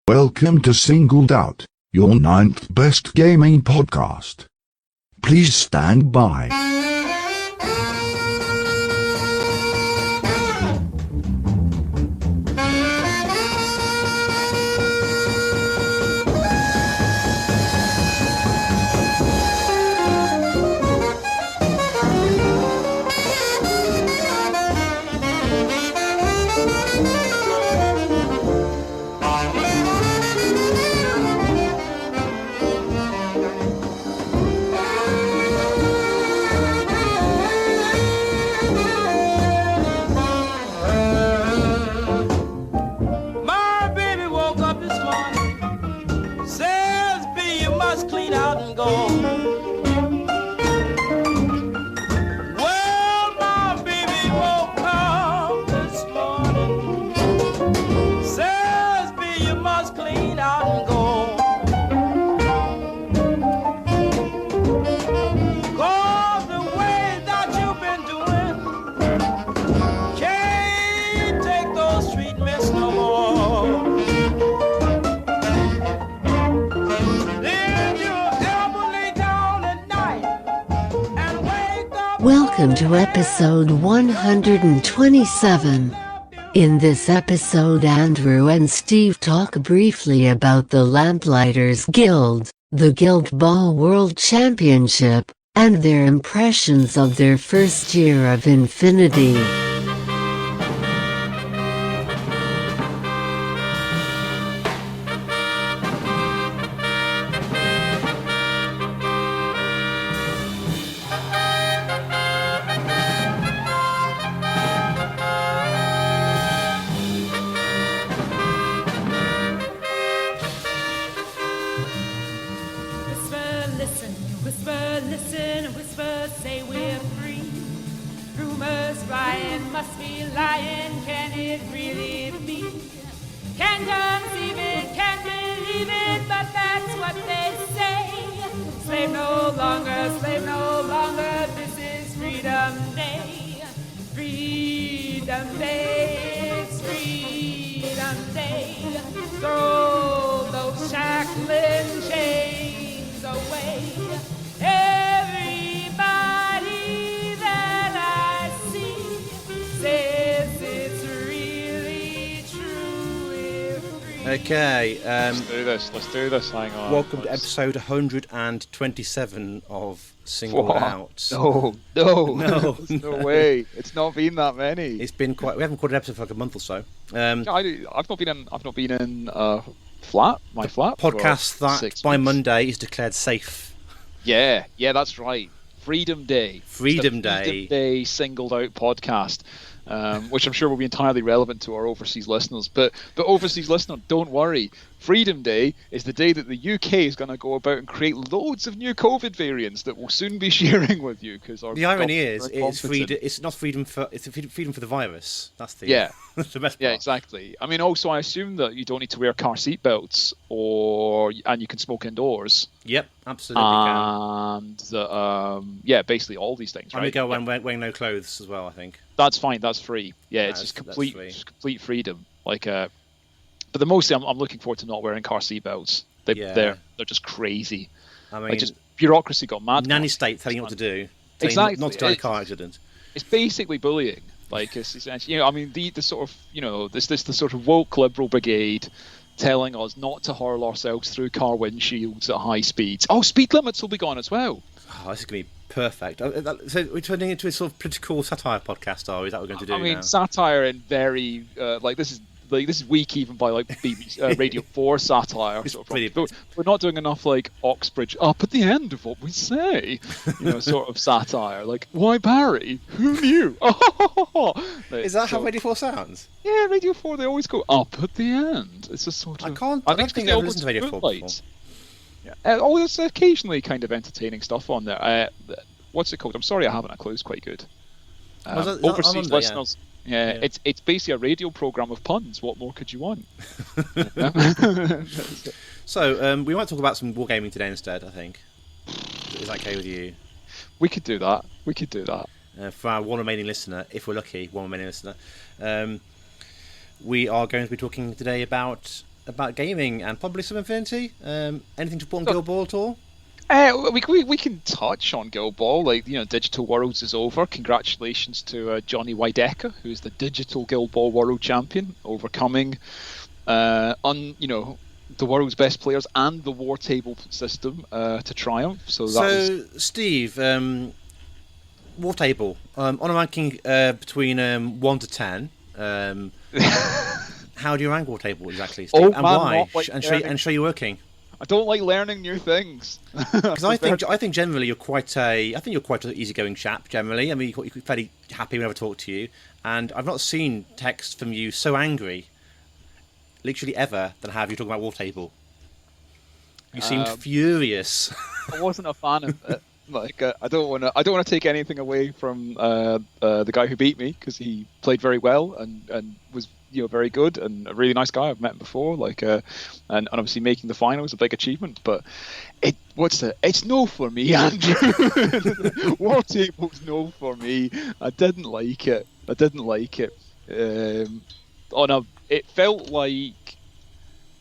Welcome to Singled Out, your 9th best gaming podcast. Please stand by. Welcome to episode 127. In this episode, Andrew and Steve talk briefly about the Lamplighters Guild, the Guild Ball World Championship, and their impressions of their first year of Infinity. Okay, Let's do this. Hang on. Welcome to episode 127 of Singled Out. No, no way. It's not been that many. It's been quite. We haven't recorded an episode for like a month or so. I've not been in flat. My flat. Podcast that by Monday is declared safe. Yeah, that's right. Freedom Day. Freedom Day. Singled Out podcast. Which I'm sure will be entirely relevant to our overseas listeners. But overseas listener, don't worry. Freedom Day is the day that the UK is going to go about and create loads of new COVID variants that we'll soon be sharing with you. Because the irony is, it's not freedom for the virus. That's the that's the best part. Yeah, exactly. I mean, also I assume that you don't need to wear car seat belts and you can smoke indoors. Yep, absolutely. And basically all these things. And we go wearing no clothes as well. I think that's fine. That's free. Yeah, it's just complete freedom. But the mostly I'm looking forward to not wearing car seat belts. They're just crazy. I mean, just bureaucracy got mad. Nanny state telling you what to do. Exactly. Not to die in a car accident. It's basically bullying. It's essentially, I mean, the sort of, the sort of woke liberal brigade telling us not to hurl ourselves through car windshields at high speeds. Oh, speed limits will be gone as well. Oh, this is going to be perfect. So we're turning into a sort of political satire podcast, are we? Is that what we're going to do now? I mean, satire in very, this is weak even by BBC, Radio 4 satire. Sort of but we're not doing enough Oxbridge up at the end of what we say, sort of satire. Why Barry? Who knew? Is that how Radio 4 sounds? Yeah, Radio 4, they always go up at the end. It's just sort of... I don't think I've listened to Radio 4 before. Yeah. There's occasionally kind of entertaining stuff on there. What's it called? I'm sorry I haven't a clue. It's quite good. Overseas listeners... Yeah, it's basically a radio program of puns. What more could you want? So we might talk about some wargaming today instead. I think is that okay with you? We could do that. For our one remaining listener, if we're lucky, one remaining listener, we are going to be talking today about about gaming and probably some Infinity. Anything to put on Guild Ball at all? We can touch on Guild Ball. Digital Worlds is over. Congratulations to Johnny Widecker, who's the Digital Guild Ball World Champion, overcoming the world's best players and the wartable system to triumph. So Steve, wartable on a ranking between 1 to 10. How do you rank wartable exactly, Steve? And why? And show you working. I don't like learning new things. Because I think generally you're quite an easygoing chap. Generally, I mean you're fairly happy whenever I talk to you, and I've not seen text from you so angry, literally ever, than have you talking about wartable. You seemed furious. I wasn't a fan of it. I don't want to take anything away from the guy who beat me, because he played very well and was very good and a really nice guy. I've met him before, and obviously making the final was a big achievement. But it's no for me, Andrew. Wartable's no for me. I didn't like it. It felt like,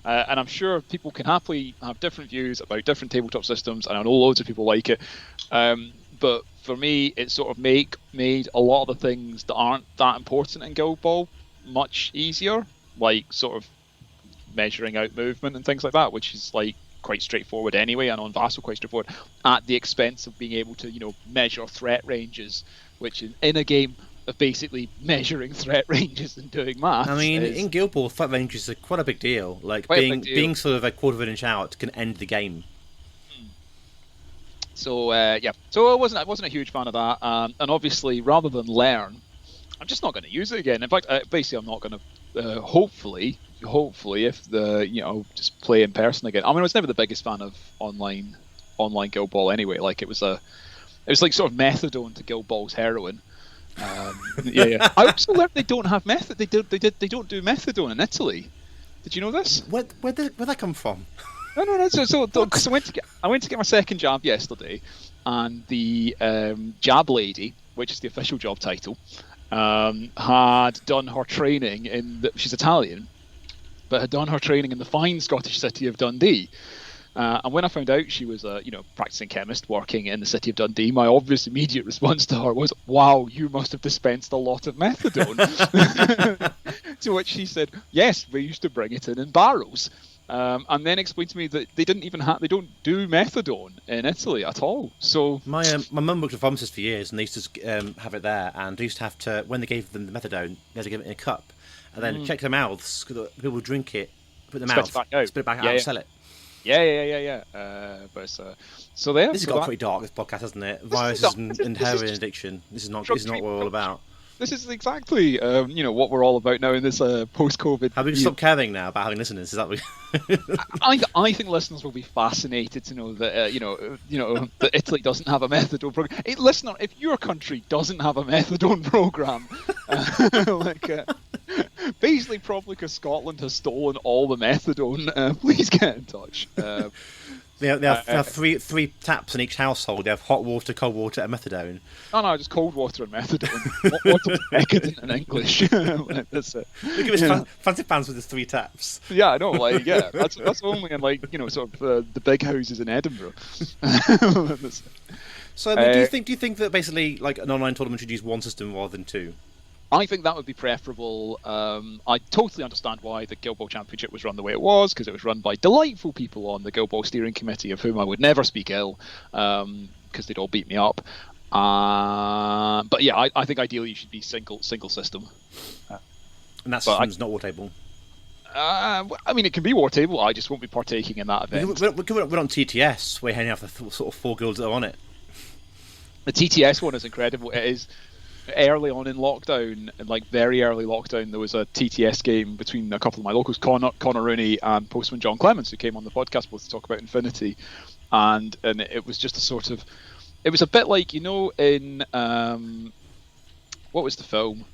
and I'm sure people can happily have different views about different tabletop systems, and I know loads of people like it. But for me, it sort of made a lot of the things that aren't that important in Guild Ball much easier, like sort of measuring out movement and things like that, which is quite straightforward anyway, and on Vassal quite straightforward, at the expense of being able to measure threat ranges, which in a game of basically measuring threat ranges and doing maths. I mean, in Guild Ball, threat ranges are quite a big deal. Being sort of a quarter of an inch out can end the game. So so I wasn't a huge fan of that, and obviously rather than learn, I'm just not going to use it again. In fact, basically, I'm not going to. Hopefully, if just play in person again. I mean, I was never the biggest fan of online Guild Ball anyway. It was like sort of methadone to Guild Ball's heroin. I also learned they don't have method. They don't do methadone in Italy. Did you know this? Where'd that come from? No. So I went to get my second jab yesterday, and the jab lady, which is the official job title, had done her training she's Italian, but had done her training in the fine Scottish city of Dundee. And when I found out she was a practicing chemist working in the city of Dundee, my obvious immediate response to her was, "Wow, you must have dispensed a lot of methadone." To which she said, "Yes, we used to bring it in barrels." And then explained to me that they don't do methadone in Italy at all. So my mum worked at a pharmacist for years, and they used to have it there, and they used to have to, when they gave them the methadone, they had to give it in a cup, and then check their mouths, because people would drink it, put it in their mouth, spit it back out, and sell it. Yeah. So there. This has got pretty dark, this podcast, hasn't it? Viruses and heroin addiction. This is not what we're all about. This is exactly, what we're all about now in this post-COVID. Have we stop caring now about having listeners? Is that what I think listeners will be fascinated to know that that Italy doesn't have a methadone program. Hey, listener, if your country doesn't have a methadone program, basically probably because Scotland has stolen all the methadone, please get in touch. They have three taps in each household. They have hot water, cold water, and methadone. No, just cold water and methadone. Water decadent in English. That's it. Look at his fancy pants with his 3 taps. Yeah, I know. That's only in sort of the big houses in Edinburgh. So, do you think that basically an online tournament should use one system rather than 2? I think that would be preferable. I totally understand why the Guild Ball Championship was run the way it was, because it was run by delightful people on the Guild Ball steering committee, of whom I would never speak ill, because they'd all beat me up. But yeah, I think ideally you should be single system. And that system's not wartable. I mean, it can be wartable. I just won't be partaking in that event. We're on TTS. We're hanging out the sort of 4 guilds that are on it. The TTS one is incredible. It is. Early on in lockdown, very early lockdown, there was a TTS game between a couple of my locals, Connor Rooney and Postman John Clements, who came on the podcast both to talk about Infinity, and it was just a sort of, it was a bit like, in what was the film?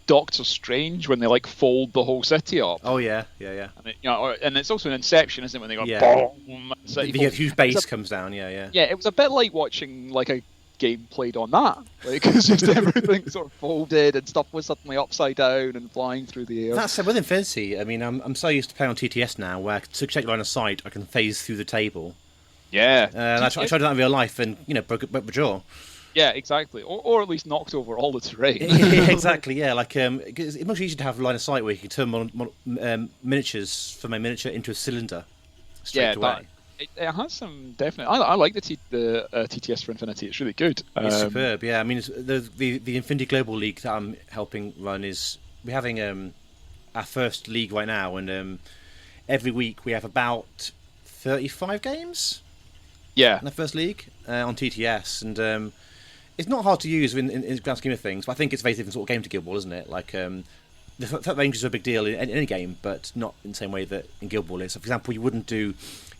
Doctor Strange, when they fold the whole city up. Oh yeah. And, and it's also an Inception, isn't it? When they go boom, the huge base comes down. Yeah. Yeah, it was a bit like watching game played on that. Like, it's just everything sort of folded and stuff was suddenly upside down and flying through the air. That said, with Infinity, I mean, I'm so used to playing on TTS now, where to check line of sight, I can phase through the table. Yeah. I tried that in real life, and broke my jaw. Yeah, exactly. Or at least knocked over all the terrain. Yeah, exactly. Yeah, like it's much easier to have line of sight where you can turn miniatures from a miniature into a cylinder straight away. It has some definite. I like the TTS for Infinity. It's really good. It's superb. Yeah, I mean, the Infinity Global League that I'm helping run we're having our first league right now, and every week we have about 35 games. Yeah, in the first league on TTS, and it's not hard to use in the grand scheme of things. But I think it's a very different sort of game to Guild Ball, isn't it? Like the threat ranges are a big deal in any game, but not in the same way that in Guild Ball is. So, for example,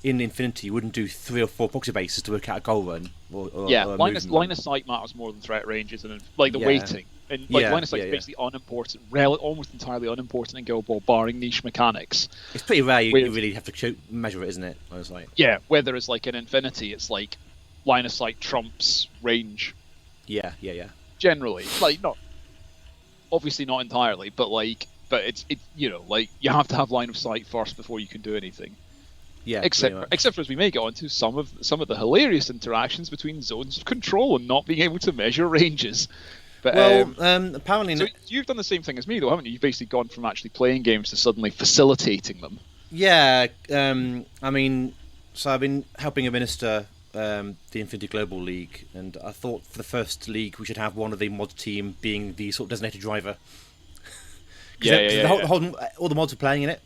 in Infinity, you wouldn't do 3 or 4 proxy bases to work out a goal run. Or line of sight matters more than threat ranges, and like the weighting. And line of sight is basically unimportant, almost entirely unimportant in Guild Ball, barring niche mechanics. It's pretty rare you really have to measure it, isn't it? Line of sight. Yeah, whether it's like in Infinity, it's like line of sight trumps range. Yeah. Generally, like not obviously not entirely, but it's you have to have line of sight first before you can do anything. Yeah, except for as we may get onto some of the hilarious interactions between zones of control and not being able to measure ranges. But apparently, so you've done the same thing as me, though, haven't you? You've basically gone from actually playing games to suddenly facilitating them. Yeah, I mean, so I've been helping administer the Infinity Global League, and I thought for the first league we should have one of the mod team being the sort of designated driver. All the mods are playing in it.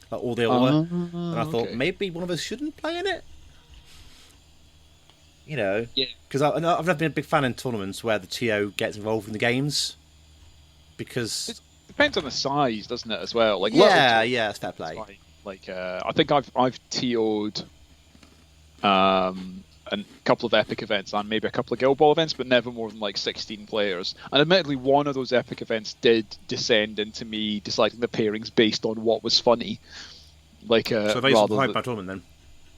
Like all they all were, and I thought maybe one of us shouldn't play in it. Because I've never been a big fan in tournaments where the TO gets involved in the games, because it depends on the size, doesn't it, as well? Like it's fair play. Like I think I've TO'd a couple of epic events and maybe a couple of Guild Ball events, but never more than like 16 players. And admittedly, one of those epic events did descend into me deciding the pairings based on what was funny. Like so very high power tournament then.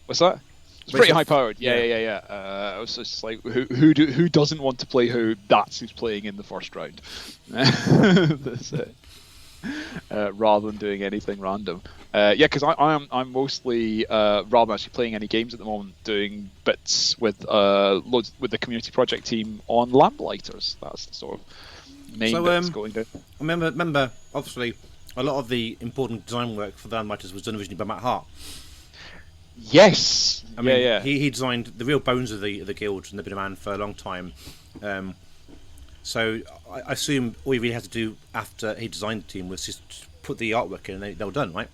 What's that? It's pretty high powered. Yeah. It was just like who doesn't want to play who? That's who's playing in the first round. That's it. Rather than doing anything random. Because I'm mostly rather than actually playing any games at the moment, doing bits with loads with the community project team on Lamplighters. That's the sort of main bit that's going down. Remember, obviously, a lot of the important design work for the Lamplighters was done originally by Matt Hart. Yes. I mean, he designed the real bones of the guild, and they've been around for a long time. So I assume all he really had to do after he designed the team was just put the artwork in, and they were done, right?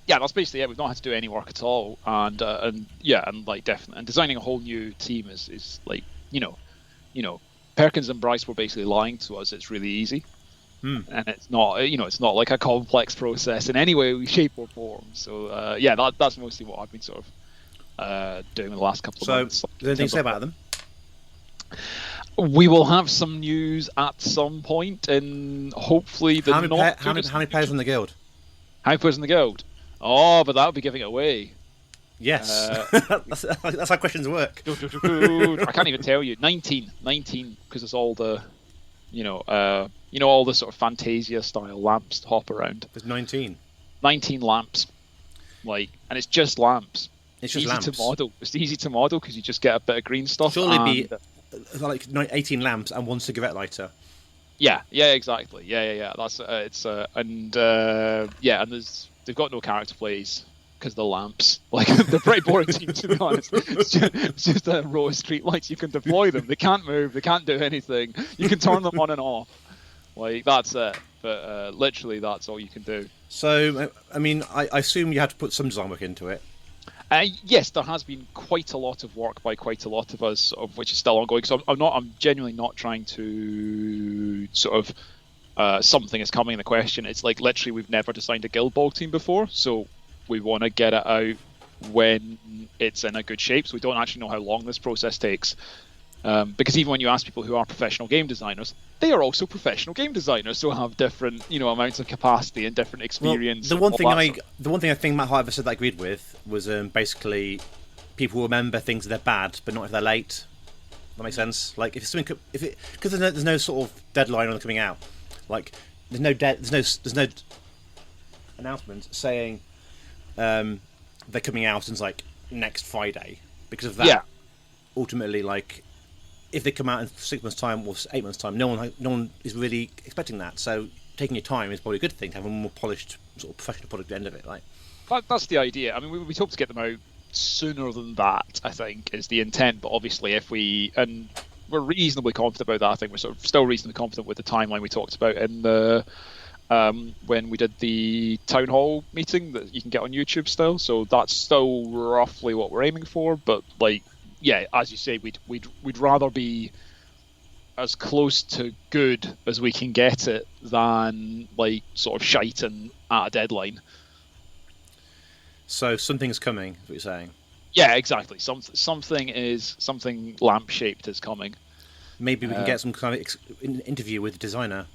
Yeah, that's basically it. We've not had to do any work at all, and like definitely, and designing a whole new team is like Perkins and Bryce were basically lying to us. It's really easy, and it's not like a complex process in any way, shape, or form. So that's mostly what I've been sort of doing in the last couple of months. So, is there anything to say about them? We will have some news at some point, and hopefully how many players in the guild? How many players in the guild? Oh, but that would be giving it away. Yes, that's how questions work. I can't even tell you. 19, because it's all the, all the sort of Fantasia style lamps to hop around. There's 19 lamps, and it's just lamps. It's just easy lamps. To model. It's easy to model because you just get a bit of green stuff. Surely be like 18 lamps and 1 cigarette lighter. Yeah, exactly. Yeah. That's and they've got no character plays because the lamps, they're pretty boring team, to be honest. It's just a row of street lights. You can deploy them. They can't move. They can't do anything. You can turn them on and off. That's it. But literally, that's all you can do. So, I mean, I assume you had to put some design work into it. Yes, there has been quite a lot of work by quite a lot of us, of which is still ongoing. So I'm genuinely not trying to sort of something is coming in the question. It's like literally we've never designed a Guild Ball team before, so we want to get it out when it's in a good shape. So we don't actually know how long this process takes. Because even when you ask people who are professional game designers, they are also professional game designers, so have different, amounts of capacity and different experience. Well, the one thing I think Matt Hart ever said that I agreed with was basically people remember things if they're bad, but not if they're late. That makes sense. Like if something, because there's no sort of deadline on it coming out. Like there's no announcement saying they're coming out and like next Friday. Because of that, Yeah. ultimately, like if they come out in 6 months' time or 8 months' time, no one is really expecting that. So taking your time is probably a good thing to have a more polished, sort of professional product at the end of it. Like That's the idea. I mean, we hope to get them out sooner than that, I think, is the intent. But obviously, we're reasonably confident about that. I think we're sort of still reasonably confident with the timeline we talked about in the when we did the town hall meeting that you can get on YouTube still. So that's still roughly what we're aiming for. But like, yeah, as you say, we'd rather be as close to good as we can get it than like sort of shite and at a deadline. so, something's coming. Is what you're saying? Yeah, exactly. Something lamp-shaped is coming. Maybe we can get some kind of interview with the designer.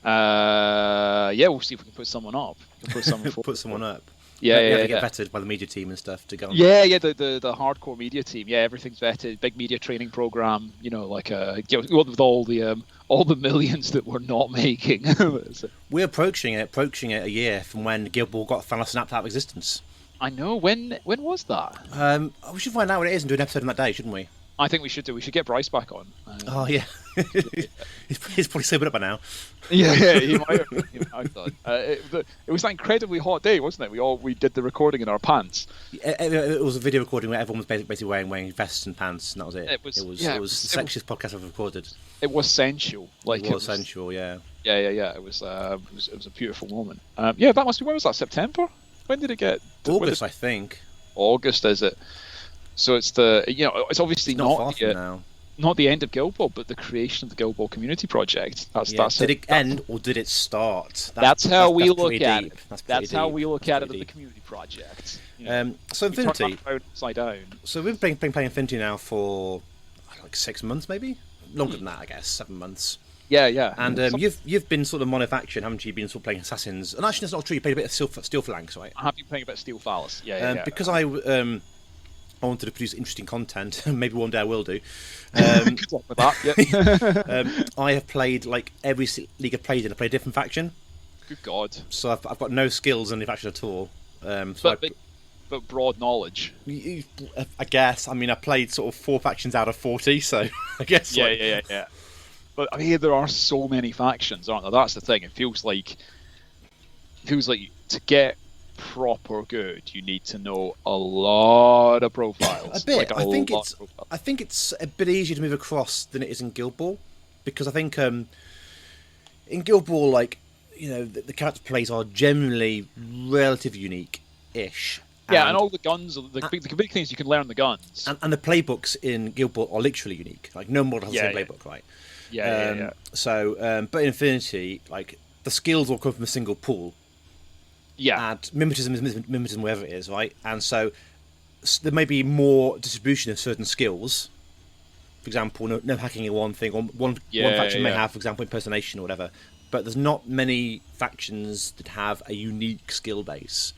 Yeah, we'll see if we can put someone up. We can put someone Put someone up. Yeah, We have yeah, to get yeah. vetted by the media team and stuff to go on. Yeah, the hardcore media team. Yeah, everything's vetted. Big media training program. You know, like with all the millions that we're not making. So, We're approaching it a year from when Guild Ball got finally snapped out of existence. I know. When was that? We should find out what it is and do an episode on that day, shouldn't we? I think we should do. We should get Bryce back on. Oh yeah, he's probably sobered up by now. Yeah, he might have. He might have done. It was that incredibly hot day, wasn't it? We did the recording in our pants. It was a video recording where everyone was basically wearing vests and pants, and that was it. It was the it sexiest podcast I've ever recorded. It was sensual. Like It was sensual, yeah. Yeah. It was a beautiful moment. Yeah, that must be. When was that? September? When did it get? August, I think. August, is it? So it's it's obviously Not far from now. not the end of Guild Ball, but the creation of the Guild Ball community project. Did it end or did it start? That's how we look pretty at deep. it. That's how we look at it as the deep. community project. So You turn Infinity. that upside down. So we've been playing Infinity now for like 6 months, maybe longer than that, I guess, 7 months. Yeah. And you've been sort of monofaction, haven't you? Been sort of playing assassins, and actually that's not true. You played a bit of Steel Phalanx, right? I have been playing a bit of Steel Phallus. Yeah. Because I wanted to produce interesting content, maybe one day I will do. Good luck with that. Yeah. I have played like every league I've played in. I played a different faction, Good God. so I've got no skills in any faction at all. So But broad knowledge. I guess. I mean, I played sort of 4 factions out of 40, so I guess. Yeah. But I mean, there are so many factions, aren't there? That's the thing. It feels like to get proper good, you need to know a lot of profiles. A bit. Like I think lot of profiles. I think it's a bit easier to move across than it is in Guild Ball, because I think in Guild Ball, like the character plays are generally relatively unique-ish. Yeah, and all the guns, the big things you can learn the guns. And the playbooks in Guild Ball are literally unique. Like no model has the same playbook, right? Yeah. So, but in Infinity, like the skills all come from a single pool. Yeah. And mimetism is mimetism wherever it is, right? And so there may be more distribution of certain skills. For example, no hacking in one thing, or one faction may have, for example, impersonation or whatever. But there's not many factions that have a unique skill base.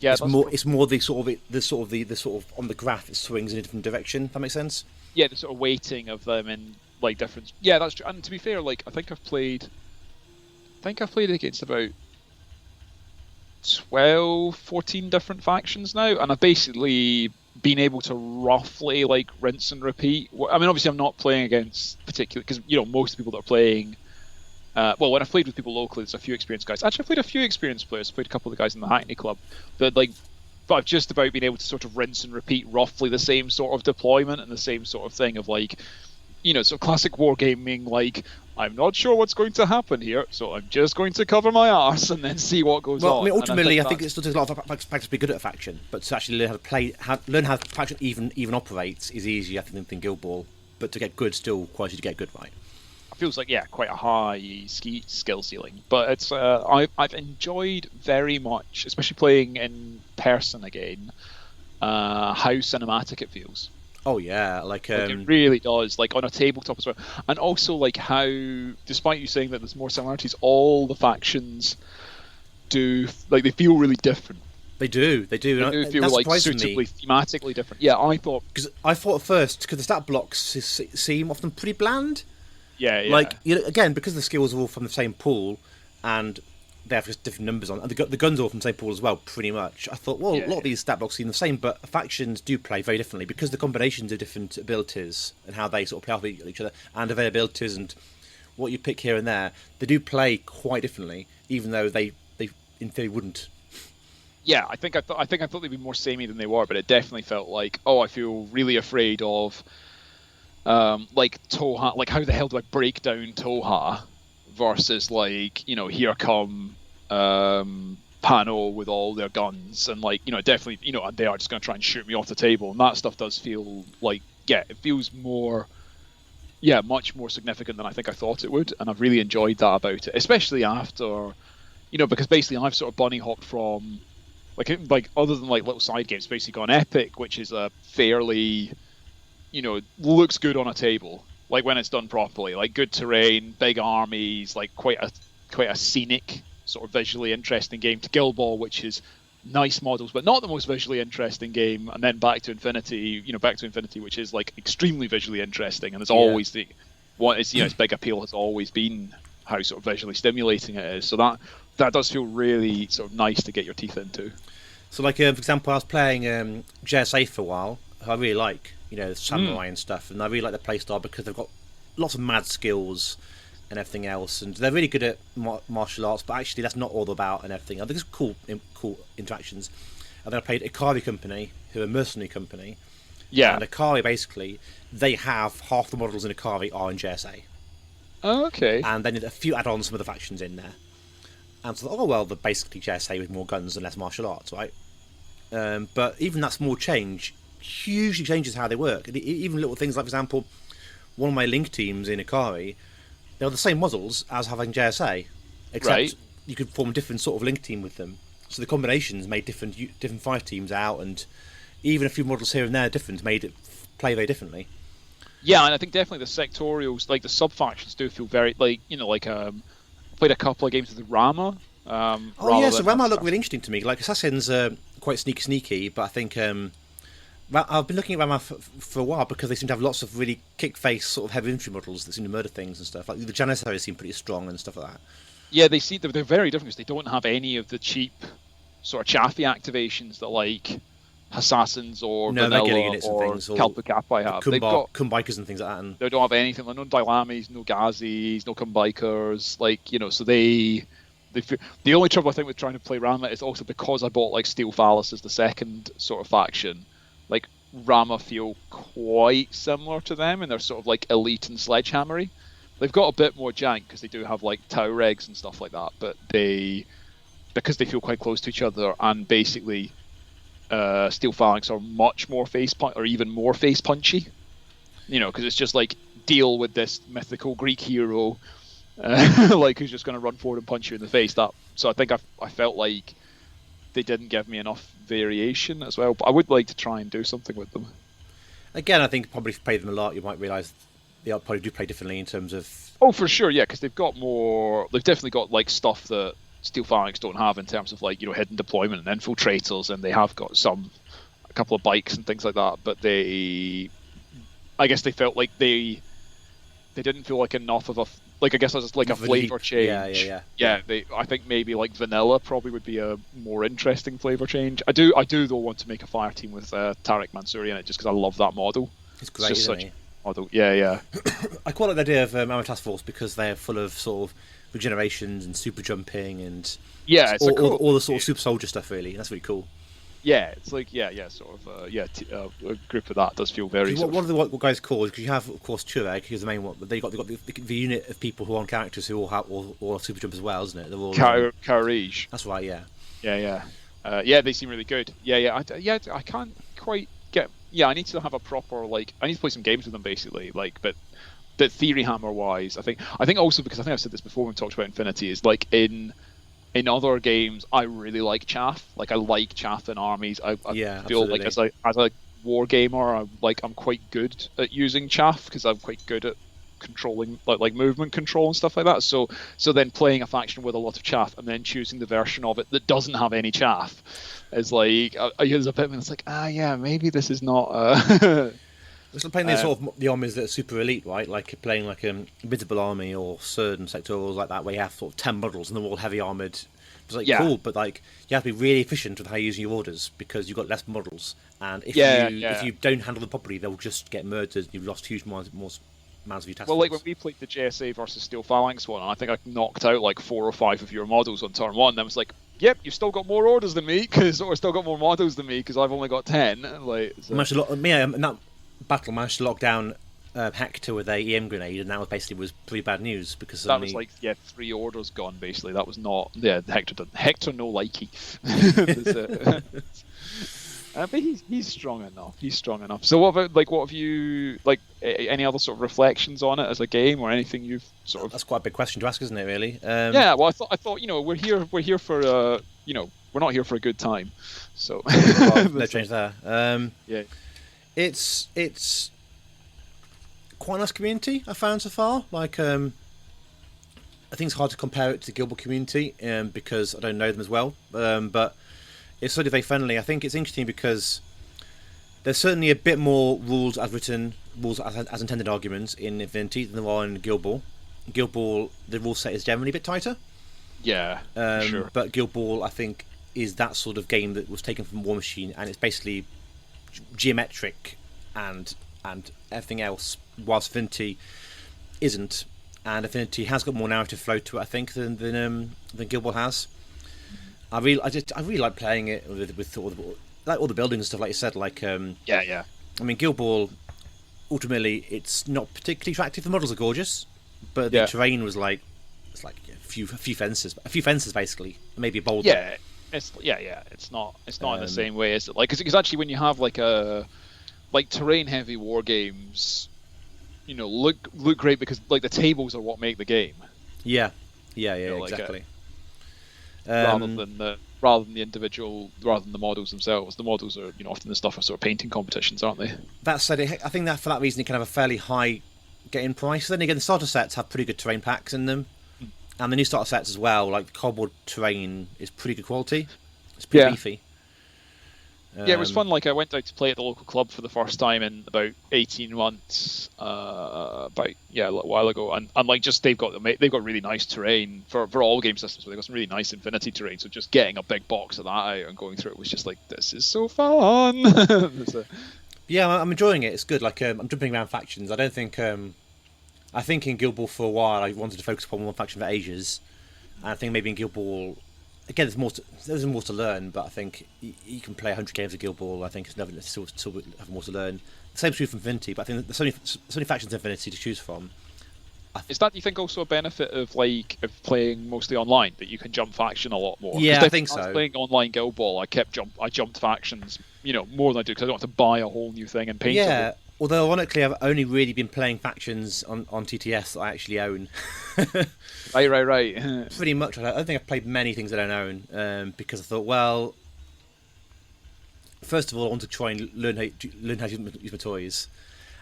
Yeah, It's more the sort of on the graph it swings in a different direction. If that makes sense. Yeah, the sort of weighting of them in like different. Yeah, that's true. And to be fair, like I think I've played against about 12, 14 different factions now, and I've basically been able to roughly like rinse and repeat. I mean, obviously, I'm not playing against particular because most people that are playing. Well, when I've played with people locally, there's a few experienced guys. Actually, I played a few experienced players. I played a couple of the guys in the Hackney Club. But I've just about been able to sort of rinse and repeat roughly the same sort of deployment and the same sort of thing of like, sort of classic wargaming. Like, I'm not sure what's going to happen here, so I'm just going to cover my arse and then see what goes on. Well, I mean, ultimately, I think it still takes a lot of practice to be good at a faction, but to actually learn how to play, learn how the faction even operates is easier, I think, than Guild Ball. But to get good, still quite easy to get good, right? Feels like quite a high skill ceiling, but it's I've enjoyed very much, especially playing in person again, how cinematic it feels. Oh yeah, like it really does, like on a tabletop as well, and also like how, despite you saying that there's more similarities, all the factions do, like, they feel really different. They do. They do feel That like surprised suitably me. thematically different. Yeah, I thought At first, because the stat blocks seem often pretty bland. Yeah. Like, again, because the skills are all from the same pool, and they have just different numbers on, and the guns are all from the same pool as well, pretty much. I thought, well, a lot of these stat blocks seem the same, but factions do play very differently because the combinations of different abilities and how they sort of play off each other, and availabilities and what you pick here and there, they do play quite differently, even though they in theory wouldn't. Yeah, I think I thought they'd be more samey than they were, but it definitely felt like, I feel really afraid of, like Toha. Like, how the hell do I break down Toha versus, like, here come Pano with all their guns, and, like, definitely, and they are just going to try and shoot me off the table, and that stuff does feel like, it feels more, much more significant than I think I thought it would, and I've really enjoyed that about it, especially after, because basically I've sort of bunny hopped from. Like other than like little side games, basically gone Epic, which is a fairly, looks good on a table, like when it's done properly, like good terrain, big armies, like quite a scenic, sort of visually interesting game, to Guild Ball, which is nice models, but not the most visually interesting game, and then back to Infinity, which is like extremely visually interesting, and it's always its big appeal has always been how sort of visually stimulating it is. So that does feel really sort of nice to get your teeth into. So, like, for example, I was playing JSA for a while, who I really like, samurai and stuff, and I really like the playstyle because they've got lots of mad skills and everything else, and they're really good at martial arts, but actually that's not all about and everything. I think it's cool interactions. And then I played Ikari Company, who are a mercenary company. Yeah. And Ikari, basically, they have half the models in Ikari are in JSA. Oh, okay. And then a few add-ons, some of the factions in there. And so, they're basically JSA with more guns and less martial arts, right? But even that small change hugely changes how they work. And even little things like, for example, one of my Link teams in Ikari, they're the same models as having JSA, except you could form a different sort of Link team with them. So the combinations made different 5 teams out, and even a few models here and there different made it play very differently. Yeah, and I think definitely the sectorials, like the sub-factions, do feel very, like, played a couple of games with Rama. So Rama looked really interesting to me. Like, Assassins are quite sneaky, but I think I've been looking at Rama for a while because they seem to have lots of really kick-face sort of heavy infantry models that seem to murder things and stuff. Like, the Janissaries seem pretty strong and stuff like that. Yeah, they're very different because they don't have any of the cheap sort of chaffy activations that, like, Assassins or Vanilla or Kalpakapai have. They've got Kumbikers and things like that. And they don't have anything. Like, no Dailamis, no Gazis, no Kumbikers. Like, so the only trouble I think with trying to play Rama is also because I bought like Steel Phallus as the second sort of faction. Like, Rama feel quite similar to them, and they're sort of like elite and sledgehammery. They've got a bit more jank because they do have like Tauregs and stuff like that, but because they feel quite close to each other, and basically Steel Phalanx are much more or even more face punchy. Because it's just like, deal with this mythical Greek hero, like, who's just going to run forward and punch you in the face. So I think I felt like they didn't give me enough variation as well. But I would like to try and do something with them. Again, I think probably if you play them a lot, you might realise they probably do play differently in terms of. Oh, for sure, yeah, because they've got more. They've definitely got like stuff that Steel Phalanx don't have in terms of, like, hidden deployment and infiltrators, and they have got a couple of bikes and things like that. But I guess they felt like they didn't feel like enough of I guess that's like a flavour change. Yeah. I think maybe like Vanilla probably would be a more interesting flavour change. I do though want to make a fire team with Tarek Mansouri in it, just because I love that model. It's great, isn't it? Model. Yeah. I quite like the idea of Armour Task Force because they're full of sort of regenerations and super jumping and it's all the sort of super soldier stuff. Really, that's really cool. Yeah, it's like sort of a group of that does feel very. What are the guys called? Because you have, of course, Turek, who's the main one, but they got the unit of people who are on characters who all have all super jump as well, isn't it? They're all Karij. That's right. Yeah. Yeah. They seem really good. I can't quite get. Yeah, I need to have a proper I need to play some games with them basically. But theory hammer wise, I think also because I think I've said this before when we talked about Infinity, is like in other games, I really like chaff. Like, I like chaff in armies. I feel absolutely. Like as a war gamer, I'm quite good at using chaff because I'm quite good at controlling like movement control and stuff like that. So then playing a faction with a lot of chaff and then choosing the version of it that doesn't have any chaff is like I use a bit and it's like yeah, maybe this is not. It's like playing the sort of the armies that are super elite, right? Like playing like Invisible Army or certain sectorals like that, where you have sort of 10 models and they're all heavy armoured. It's like cool, but like you have to be really efficient with how you're using your orders because you've got less models, and if you don't handle them properly, they'll just get murdered. You've lost huge amounts of your task. Well, like when we played the JSA versus Steel Phalanx one, and I think I knocked out like 4 or 5 of your models on turn 1. And I was like, "Yep, you've still got more orders than me, or still got more models than me because I've only got 10." Like, so. In that battle, managed to lock down Hector with a EM grenade, and that was pretty bad news because that was like 3 orders gone basically. That was not Hector no likey. But he's strong enough. He's strong enough. So what have you any other sort of reflections on it as a game or anything you've sort of? That's quite a big question to ask, isn't it? Really. Yeah. Well, I thought we're here for we're not here for a good time. So no change there. Yeah. It's quite a nice community I found so far. Like I think it's hard to compare it to the Guild Ball community because I don't know them as well. But it's sort of very friendly. I think it's interesting because there's certainly a bit more rules as written, rules as intended arguments in Infinity than there are in Guild Ball. Guild Ball, the rule set is generally a bit tighter. Yeah, sure. But Guild Ball, I think, is that sort of game that was taken from War Machine, and it's basically geometric and everything else, whilst Infinity isn't. And Infinity has got more narrative flow to it, I think, than Guild Ball has. I really like playing it with all the buildings and stuff, like you said. Like yeah. I mean, Guild Ball, ultimately, it's not particularly attractive. The models are gorgeous, but the terrain was like a few fences basically, maybe a boulder. Yeah, it's not in the same way, is it? Like, because actually, when you have like terrain heavy war games, look great because like the tables are what make the game. Yeah, exactly. Rather than the models themselves. The models are often the stuff of sort of painting competitions, aren't they? That said, I think that for that reason it can have a fairly high get-in price. Then again, the starter sets have pretty good terrain packs in them, and the new starter sets as well. Like the cardboard terrain is pretty good quality. It's pretty beefy. Yeah, it was fun. Like I went out to play at the local club for the first time in about 18 months, a little while ago, and like just they've got really nice terrain for all game systems. So they've got some really nice Infinity terrain. So just getting a big box of that out and going through it was just like, this is so fun. Yeah, I'm enjoying it. It's good. Like I'm jumping around factions. I don't think I think in Guild Ball for a while I wanted to focus upon one faction for ages, and I think maybe in Guild Ball. Again, there's more to learn, but I think you can play 100 games of Guild Ball. I think it's never still have more to learn. The same is true for Infinity, but I think there's so many factions in Infinity to choose from. Is that, you think, also a benefit of playing mostly online, that you can jump faction a lot more? Yeah, I think so. I was playing online Guild Ball, I jumped factions, more than I do because I don't have to buy a whole new thing and paint it. Yeah. Although ironically, I've only really been playing factions on TTS that I actually own. Right. Pretty much. I don't think I've played many things I don't own because I thought, well, first of all, I want to try and learn how to use my toys.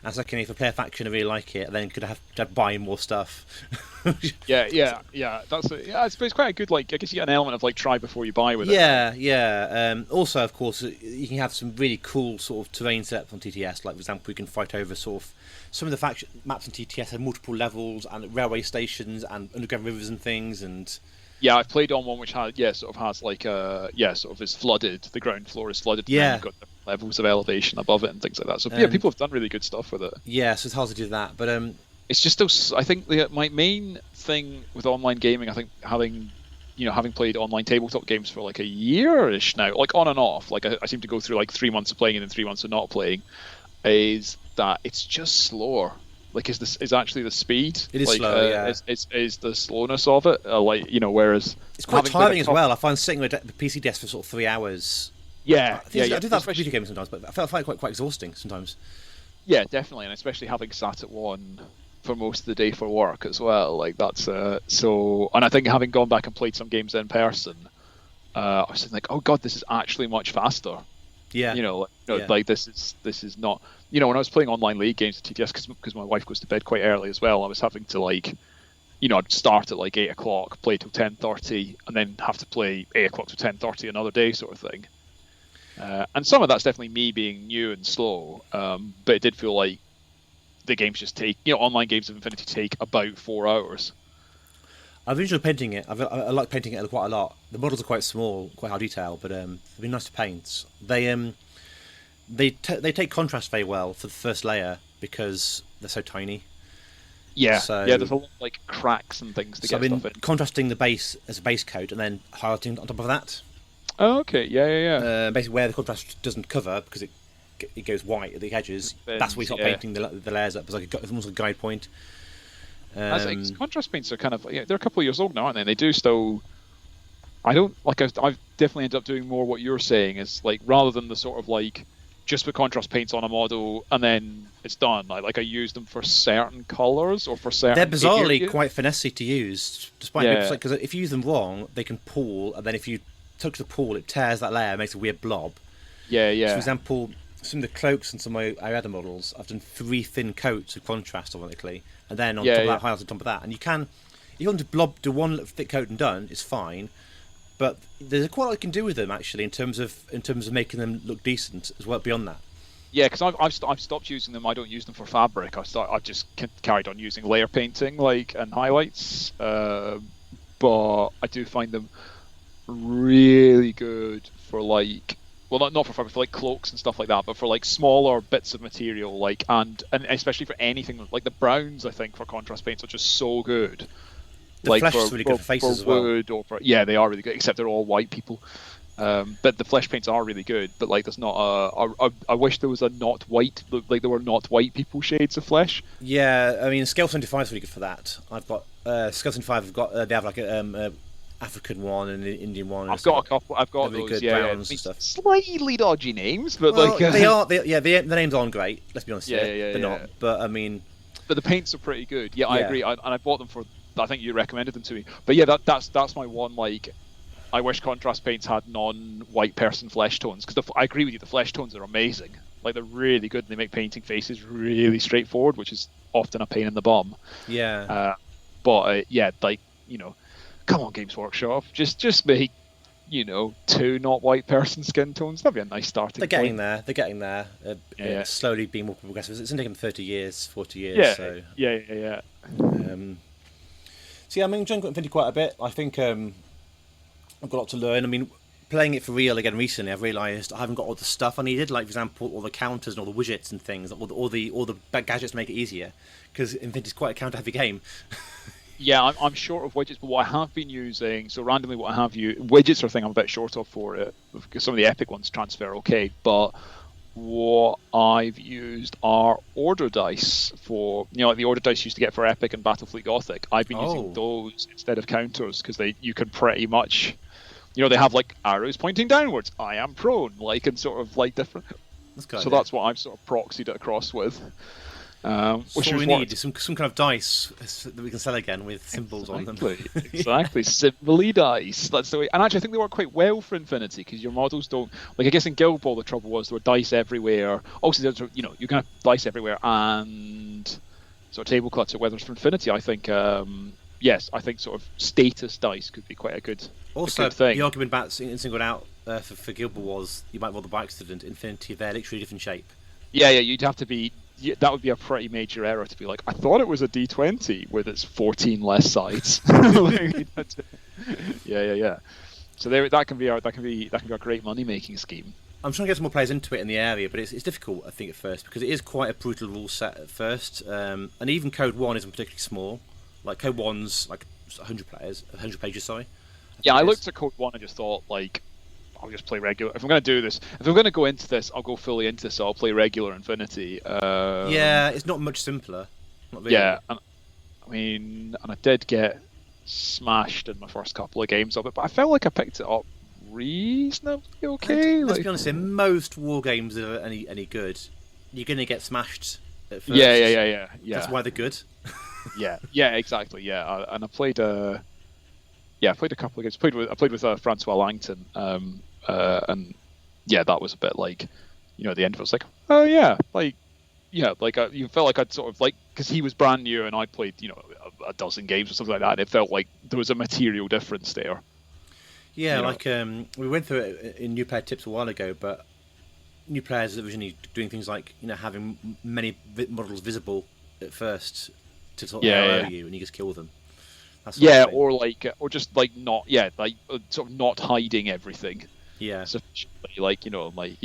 And secondly, if I play a faction, I really like it, then could I have to buy more stuff? Yeah. That's I suppose quite a good, I guess you get an element of try before you buy with it. Yeah. Also, of course, you can have some really cool sort of terrain setups on TTS. Like, for example, you can fight over sort of some of the faction maps on TTS have multiple levels and railway stations and underground rivers and things. And yeah, I've played on one which has is flooded. The ground floor is flooded. Yeah. And you've got levels of elevation above it and things like that. So yeah, people have done really good stuff with it. Yeah, so it's hard to do that, but it's just still. I think my main thing with online gaming, I think having played online tabletop games for a year-ish now, on and off, I seem to go through 3 months of playing and then 3 months of not playing, is that it's just slower. Is actually the speed. It is slow, yeah. Is the slowness of it, whereas it's quite tiring as well. I find sitting at the PC desk for sort of 3 hours. Yeah. I do that for computer games sometimes, but I find it quite exhausting sometimes. Yeah, definitely, and especially having sat at one for most of the day for work as well. That's so. And I think having gone back and played some games in person, I was thinking oh god, this is actually much faster. Yeah. Like this is not. When I was playing online league games at TTS, because my wife goes to bed quite early as well, I was having to I'd start at 8 o'clock, play till 10:30, and then have to play 8 o'clock to 10:30 another day, sort of thing. And some of that's definitely me being new and slow, but it did feel like the games just take, online games of Infinity take about 4 hours. I've enjoyed painting it. I like painting it quite a lot. The models are quite small, quite high detail, but they've been nice to paint. They take contrast very well for the first layer because they're so tiny. Yeah, there's a lot of cracks and things to get stuff in. Contrasting the base as a base coat and then highlighting on top of that. Oh, okay, yeah. Basically, where the contrast doesn't cover because it goes white at the edges, that's where you start painting the layers up. It's almost a guide point. Contrast paints are kind of they're a couple of years old now, aren't they? They do still. I don't I've definitely ended up doing more what you're saying is rather than the sort of just put contrast paints on a model and then it's done. I use them for certain colours or for certain. They're bizarrely quite finessey to use, despite because if you use them wrong, they can pool, and then if you touch the pool, it tears that layer, and makes a weird blob. Yeah. So for example, some of the cloaks and some of my other models, I've done 3 thin coats of contrast, ironically, and then on top of that, highlights on top of that, and if you want to do one thick coat and done, it's fine. But there's quite a lot you can do with them actually in terms of making them look decent as well beyond that. Yeah, because I've stopped using them. I don't use them for fabric. I've just carried on using layer painting and highlights. But I do find them really good for not for fabric, for cloaks and stuff like that, but for smaller bits of material and especially for anything the browns. I think for contrast paints are just so good. The flesh is really good for faces as well. Wood they are really good, except they're all white people. But the flesh paints are really good. But there's not I wish there was a not white, there were not white people shades of flesh. Yeah, I mean Scale 75 is really good for that. I've got Scale 75. I've got they have a African one and an Indian one. I've got a couple. I've got really those. Good browns and stuff. Slightly dodgy names, but the names aren't great. Let's be honest. They're not. But I mean, but the paints are pretty good. Yeah, I agree. And I bought them for. I think you recommended them to me. But that's my one. I wish contrast paints had non-white person flesh tones, because I agree with you. The flesh tones are amazing. They're really good. And they make painting faces really straightforward, which is often a pain in the bum. Yeah. Come on, Games Workshop, just make 2 not white person skin tones. That'd be a nice starting point. They're getting there. It's slowly being more progressive. It's going to take them 30 years, 40 years. Yeah. So. Yeah. So yeah, I'm enjoying Infinity quite a bit. I think I've got a lot to learn. I mean, playing it for real again recently, I've realised I haven't got all the stuff I needed. For example, all the counters and all the widgets and things, all the gadgets to make it easier. Because Infinity's quite a counter-heavy game. Yeah, I'm short of widgets, but what I have been using, so randomly what I have used, widgets are a thing I'm a bit short of for it, because some of the epic ones transfer okay, but what I've used are order dice for, the order dice you used to get for epic and Battlefleet Gothic. I've been using those instead of counters, because you can pretty much, they have arrows pointing downwards, I am prone, and sort of different. That's what I've sort of proxied it across with. Which we need is some kind of dice that we can sell again with symbols on them. Exactly, symbol-y dice. That's the way. And actually, I think they work quite well for Infinity, because your models don't. I guess in Guild Ball the trouble was there were dice everywhere. Also, you can have dice everywhere and sort of table clutter. Whether it's for Infinity, I think yes, I think sort of status dice could be quite a good. Also, a good thing. The argument about singled out for Guild Ball was you might roll the by accident. Infinity, they're literally a different shape. Yeah, you'd have to be. That would be a pretty major error to be I thought it was a D20 with its 14 less sides. Yeah. So that can be a great money making scheme. I'm trying to get some more players into it in the area, but it's difficult, I think, at first, because it is quite a brutal rule set at first, and even Code 1 isn't particularly small. Code 1's 100 players, 100 pages. Sorry. I looked at Code 1 and just thought I'll just play regular. If I'm going to do this, if I'm going to go into this, I'll go fully into this. So I'll play regular Infinity. It's not much simpler. Not really. Yeah, and I did get smashed in my first couple of games of it, but I felt like I picked it up reasonably okay. Let's be honest, in most war games that are any good, you're going to get smashed at first. Yeah. That's why they're good. yeah, exactly. Yeah, and I played I played a couple of games. I played with Francois Langton, and yeah, that was a bit like, at the end of it, was like, oh yeah, you felt like I'd sort of like, because he was brand new and I'd played, a dozen games or something like that, and it felt like there was a material difference there. Yeah, we went through it in new player tips a while ago, but new players originally doing things like having many models visible at first to sort of AOE you, and you just kill them. Or just like not, sort of not hiding everything. Yeah. Sufficiently,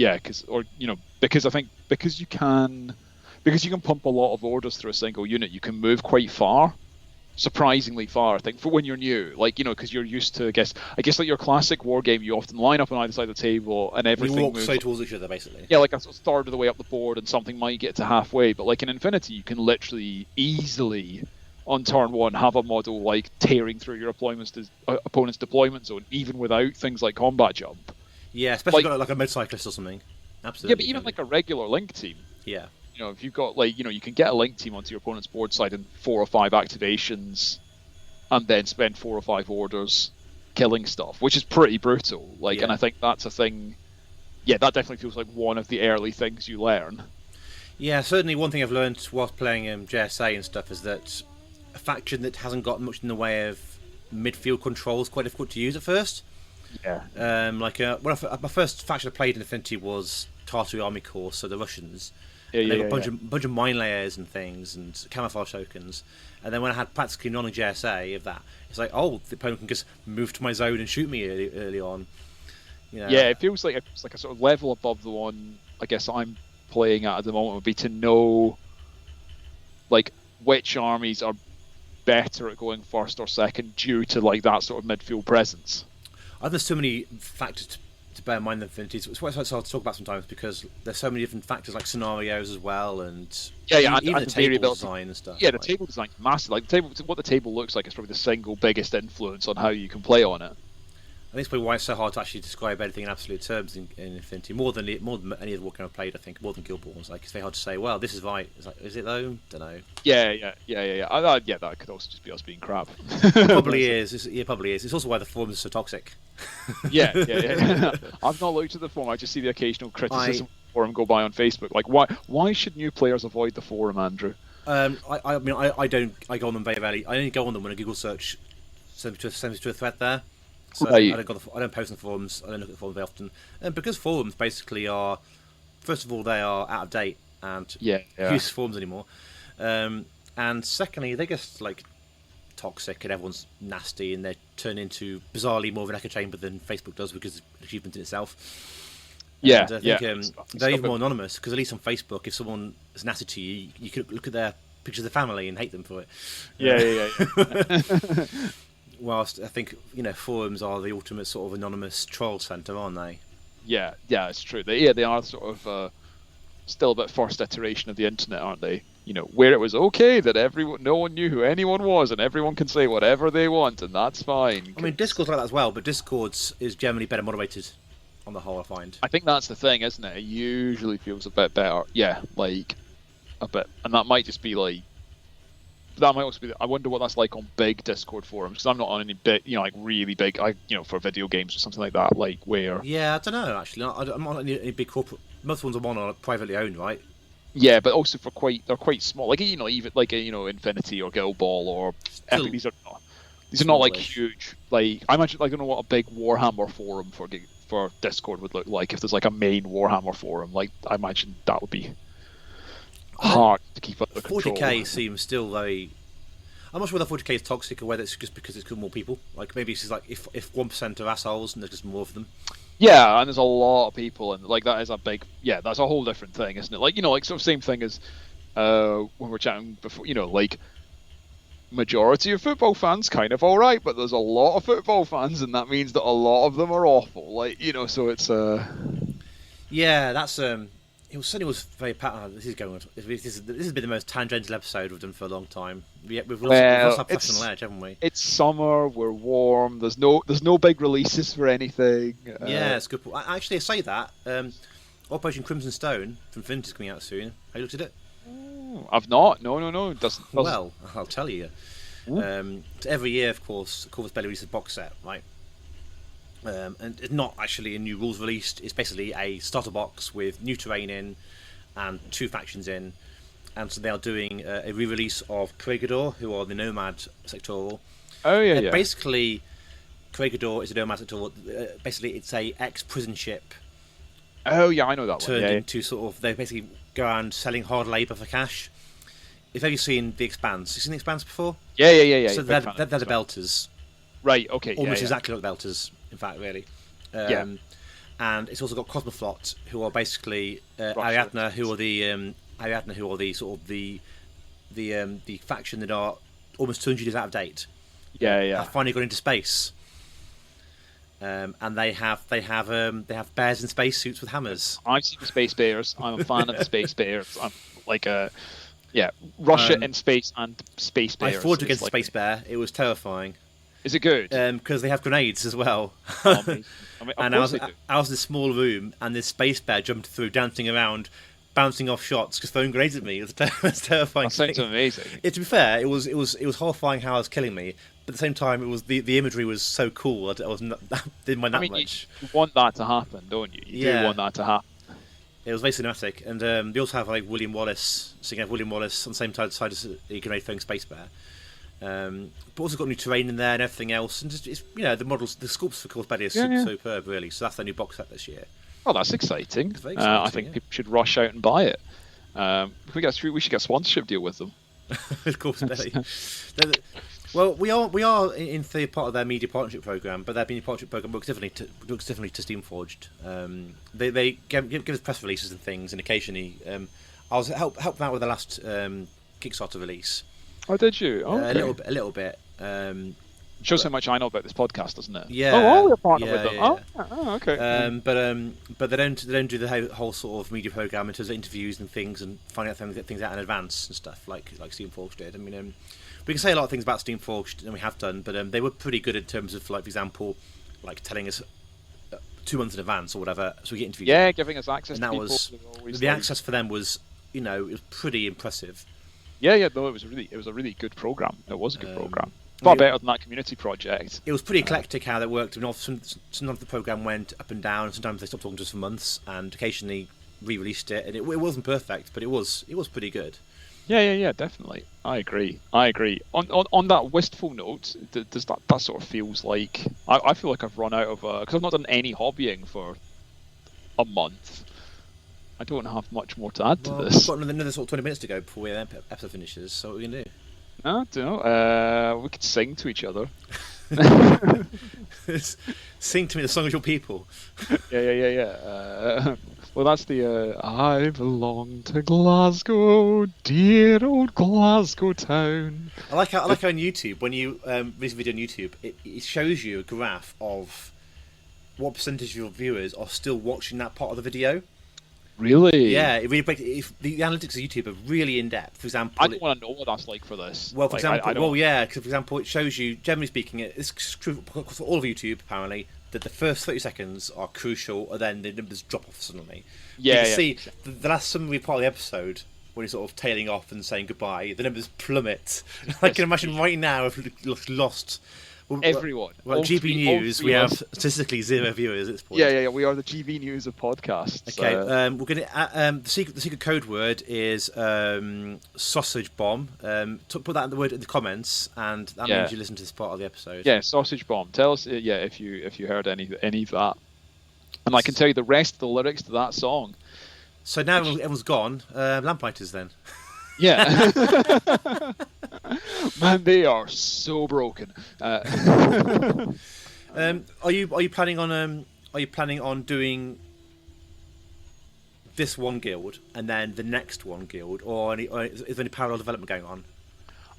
because I think because you can pump a lot of orders through a single unit, you can move quite far. Surprisingly far, I think, for when you're new, because you're used to, I guess like your classic war game, you often line up on either side of the table and everything you walk moves straight towards each other, basically. Yeah, like a sort of third of the way up the board, and something might get to halfway. But like in Infinity, you can literally easily on turn one have a model like tearing through your opponent's deployment zone, even without things like combat jump. Yeah, especially like a motorcyclist or something. Absolutely. Yeah, but even like a regular Link team. Yeah. If you've got you can get a Link team onto your opponent's board side in 4 or 5 activations, and then spend 4 or 5 orders killing stuff, which is pretty brutal. And I think that's a thing. Yeah, that definitely feels like one of the early things you learn. Yeah, certainly one thing I've learned whilst playing JSA and stuff is that a faction that hasn't got much in the way of midfield control is quite difficult to use at first. Yeah. My first faction I played in Infinity was Tartary Army Corps, so the Russians. A bunch of mine layers and things and camouflage tokens, and then when I had practically none in JSA of that, it's like, the opponent can just move to my zone and shoot me early on. Yeah, it feels like a sort of level above the one I guess I'm playing at the moment would be to know which armies are better at going first or second due to that sort of midfield presence. There's so many factors to bear in mind in Infinity. It's hard to talk about sometimes because there's so many different factors like scenarios as well, and even the table design and stuff. Yeah, the table design is massive. What the table looks like is probably the single biggest influence on how you can play on it. I think it's probably why it's so hard to actually describe anything in absolute terms in Infinity. More than any other war game I've played, I think. More than Guild Wars. It's very hard to say. Well, this is right. It's is it though? Don't know. Yeah. That could also just be us being crap. It probably is. It probably is. It's also why the forums are so toxic. Yeah. I've not looked at the forum. I just see the occasional criticism of the forum go by on Facebook. Why should new players avoid the forum, Andrew? I go on them very rarely. I only go on them when a Google search sends me to a thread there. So I don't post on forums. I don't look at the forums very often, and because forums basically are, first of all, they are out of date and use forums anymore, and secondly, they're just toxic and everyone's nasty and they turn into bizarrely more of an echo chamber than Facebook does because it's an achievement in itself. Yeah, and I think they're even more anonymous because at least on Facebook, if someone is nasty to you, you can look at their pictures of their family and hate them for it. Yeah. Whilst I think forums are the ultimate sort of anonymous troll centre, aren't they? Yeah, it's true. They are sort of still a bit first iteration of the internet, aren't they? Where it was okay that no one knew who anyone was, and everyone can say whatever they want, and that's fine. I mean, Discord's like that as well, but Discord's is generally better moderated on the whole, I find. I think that's the thing, isn't it? It usually feels a bit better. Yeah, a bit, and that might just be that might also be. I wonder what that's like on big Discord forums because I'm not on any big, really big. For video games or something like that, where. Yeah, I don't know. Actually, I'm not on any big corporate. Most ones I'm on are privately owned, right? Yeah, but also they're quite small. Even Infinity or Guild Ball or Epic. These are not huge. I imagine I don't know what a big Warhammer forum for Discord would look like if there's a main Warhammer forum. I imagine that would be hard to keep under control. 40k seems still very. I'm not sure whether 40k is toxic or whether it's just because it's got more people. Maybe it's just if 1% are assholes and there's just more of them. Yeah, and there's a lot of people, and that is a big. Yeah, that's a whole different thing, isn't it? Sort of same thing as when we were chatting before. Majority of football fans kind of all right, but there's a lot of football fans, and that means that a lot of them are awful. So it's Yeah, that's It certainly was very This is going. This has been the most tangential episode we've done for a long time. We've lost our professional edge, haven't we? It's summer. We're warm. There's no big releases for anything. Yeah, it's good. Actually, I say that. Operation Crimson Stone from Flint is coming out soon. Have you looked at it? I've not. No. It doesn't. Well, I'll tell you. Every year, of course, Corvus Belli releases a box set, right? and it's not actually a new rules released. It's basically a starter box with new terrain in and 2 factions in. And so they are doing a re-release of Corregidor, who are the Nomad sectoral. Oh yeah. Basically, Corregidor is a Nomad sectoral. Basically, it's a ex-prison ship. Oh yeah, I know that one. Turned into sort of, they basically go around selling hard labour for cash. Have you seen The Expanse? You seen The Expanse before? Yeah. So they're the Belters. Right. Okay. Almost exactly like the Belters, in fact, really. And it's also got Cosmoflot, who are basically Ariadna, who are the sort of the faction that are almost 200 years out of date. Have finally gone into space. And they have bears in spacesuits with hammers. I've seen the Space Bears. I'm a fan of the Space Bears. I'm like Russia in space and Space Bears. I fought against Space Bear. It was terrifying. Is it good? Because they have grenades as well. And I was in a small room, and this Space Bear jumped through, dancing around, bouncing off shots, just throwing grenades at me. It was terrifying. That sounds amazing. To be fair, it was horrifying how it was killing me. But at the same time, it was the imagery was so cool. I didn't mind that much. You want that to happen, don't you? You do want that to happen. It was very cinematic, and they also have like William Wallace, so you can have William Wallace on the same side as the grenade throwing Space Bear. But also got new terrain in there and everything else, and just the models, the sculpts for Course Betty are superb, really. So that's their new box set this year. Oh, that's exciting. It's very exciting. I think people should rush out and buy it. We should get a sponsorship deal with them. Of Course Betty. Well, we are in the part of their media partnership program, but their media partnership program looks differently to Steamforged. They give us press releases and things, and occasionally I was help them out with the last Kickstarter release. Oh, did you? Oh, okay. A little bit. Shows how much I know about this podcast, doesn't it? Yeah. Oh, we're a partner with them. Yeah. Oh, okay. But they don't do the whole sort of media program in terms of interviews and things and finding out things out in advance and stuff like Steamforged did. I mean, we can say a lot of things about Steamforged, and we have done, but they were pretty good in terms of, like, for example, like telling us 2 months in advance or whatever, so we get interviews. Yeah, giving us access. And that was the access for them was, it was pretty impressive. Yeah. No, it was a really good program. It was a good program. Far better than that community project. It was pretty eclectic how that worked. I mean, sometimes the program went up and down, and sometimes they stopped talking to us for months, and occasionally re-released it. And it wasn't perfect, but it was pretty good. Yeah, definitely. I agree. On that wistful note, does that sort of feels like I feel like I've run out of because I've not done any hobbying for a month. I don't have much more to add to this. We've got another sort of 20 minutes to go before the episode finishes. So what are we gonna do? I don't know. We could sing to each other. Sing to me the song of your people. Yeah. Well, that's the I belong to Glasgow, dear old Glasgow town. I like how on YouTube, when you release a video on YouTube, it shows you a graph of what percentage of your viewers are still watching that part of the video. Really? Yeah, it really breaks. The analytics of YouTube are really in depth. For example, I don't want to know what that's like for this. Well, for example, because for example, it shows you, generally speaking, it's true for all of YouTube apparently, that the first 30 seconds are crucial, and then the numbers drop off suddenly. Yeah, you can see the last summary part of the episode, when he's sort of tailing off and saying goodbye, the numbers plummet. I can imagine right now if we've lost everyone. Well, GB News, we have statistically 0 viewers at this point. Yeah. We are the GB News of podcasts. Okay, we're going to the secret code word is sausage bomb. Put that in the comments, and that means you listen to this part of the episode. Yeah, sausage bomb. Tell us, if you heard any of that, and I can tell you the rest of the lyrics to that song. So now everyone's gone. Lamplighters then. Yeah. Man, they are so broken. Are you planning on doing this one guild and then the next one guild, or is there any parallel development going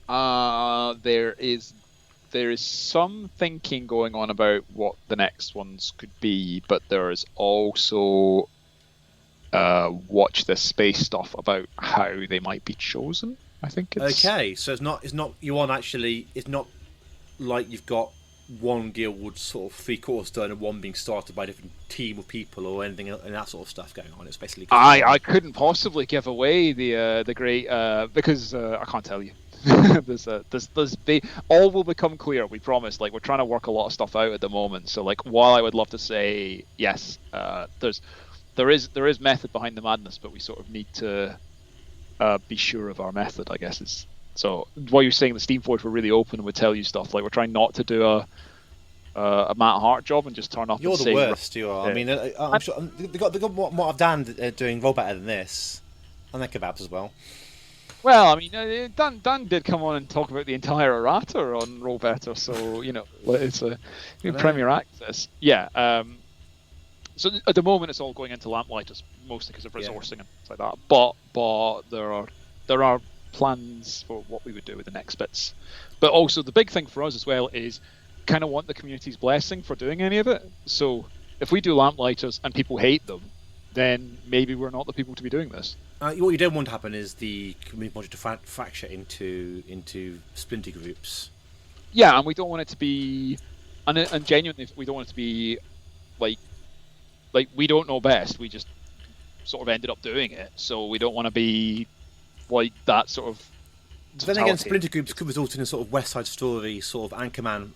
on? There is some thinking going on about what the next ones could be, but there is also watch this space stuff about how they might be chosen. I think it's okay. So it's not it's not like you've got one guild sort of 3/4 done and one being started by a different team of people or anything and that sort of stuff going on. It's basically I couldn't possibly give away the great because I can't tell you. All will become clear. We promise. Like, we're trying to work a lot of stuff out at the moment. So, like, while I would love to say yes, there is method behind the madness, but we sort of need to be sure of our method, I guess. Is so. While you're saying the Steamforge were really open and would tell you stuff, like, we're trying not to do a Matt Hart job and just turn up. You're and the say, worst. You are. Yeah. I mean, I'm sure they got what I've done doing roll better than this, and their kebabs as well. Well, I mean, Dan did come on and talk about the entire errata on Roll Better, so it's a Premier Access. Yeah. So at the moment, it's all going into Lamplighters, mostly because of resourcing and things like that. But there are plans for what we would do with the next bits. But also the big thing for us as well is kind of want the community's blessing for doing any of it. So if we do Lamplighters and people hate them, then maybe we're not the people to be doing this. What you don't want to happen is the community project to fracture into splinter groups. Yeah, and we don't want it to be, and genuinely, we don't want it to be like we don't know best. We just sort of ended up doing it, so we don't want to be like that sort of. Then again, splinter groups could result in a sort of West Side Story sort of Anchorman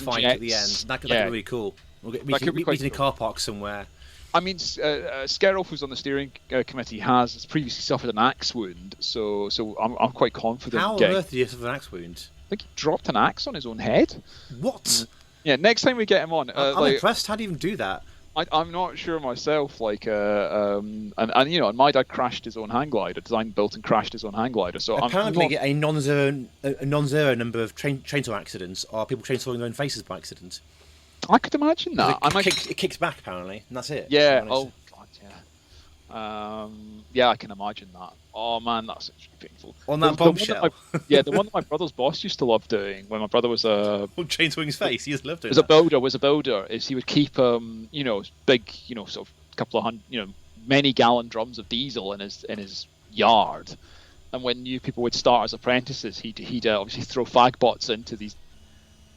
fight at the end. That could be really cool. We'll get meeting in a car park somewhere. I mean, Scarolf, who's on the steering committee, has previously suffered an axe wound, so I'm quite confident. How on earth did he suffer an axe wound? I think he dropped an axe on his own head. What? Yeah, next time we get him on, I'm impressed. How do you even do that? I'm not sure myself. Like, and my dad crashed his own hang glider, designed, built, and crashed his own hang glider. So apparently, a non-zero number of chainsaw accidents are people chainsawing their own faces by accident. I could imagine that. It kicks back apparently, and that's it. Yeah. Oh God, yeah. Yeah, I can imagine that. Oh man, that's actually painful. On that bombshell. The one that my brother's boss used to love doing when my brother was chainsawing his face. He just loved it. Was a builder. Is he would keep big, sort of couple of hundred, many gallon drums of diesel in his yard, and when new people would start as apprentices, he'd obviously throw fag bots into these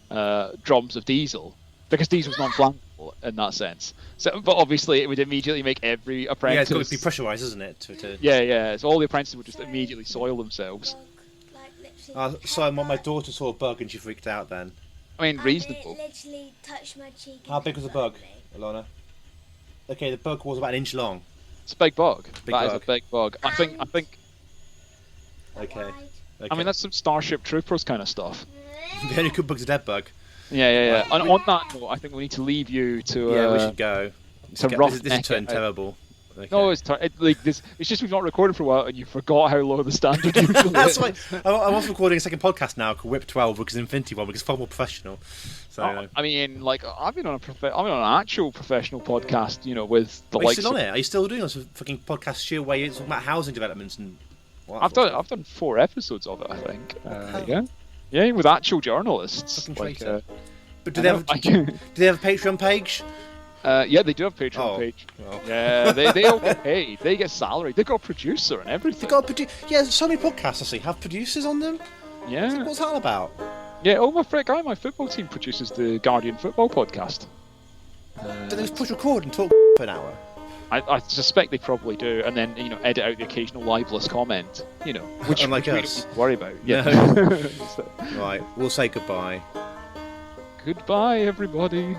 drums of diesel. Because diesel's non-flammable in that sense. So, but obviously, it would immediately make every apprentice. Yeah, it's got to be pressurised, isn't it? Yeah. So all the apprentices would just immediately soil themselves. So my daughter saw a bug and she freaked out. Then. I mean, reasonable. It literally touched my cheek. How big was the bug, Alana? Okay, the bug was about an inch long. It's a big bug. That is a big bug. I think. Okay. I mean, that's some Starship Troopers kind of stuff. The only good bug's a dead bug. Yeah. And on that note, I think we need to leave you to. Yeah, we should go. This is turned terrible. Okay. No, it's just we've not recorded for a while, and you forgot how low the standard usually That's why I'm also recording a second podcast now called Whip 12, which is Infinity One, which is far more professional. So I mean, like I've been on an actual professional podcast, with the likes. Are you still on it? Are you still doing this fucking podcast sheer way? It's about housing developments and. I've done 4 episodes of it, I think. Yeah, with actual journalists. But do they have a Patreon page? Yeah, they do have a Patreon page. Well. Yeah, they all get paid. They get salary. They got a producer and everything. So many podcasts I see have producers on them. Yeah. What's that all about? Yeah, my football team produces the Guardian football podcast. Do they just push record and talk for an hour? I suspect they probably do, and then edit out the occasional libelous comment, which unlike us. We don't worry about. Yeah. No. Right, we'll say goodbye. Goodbye, everybody.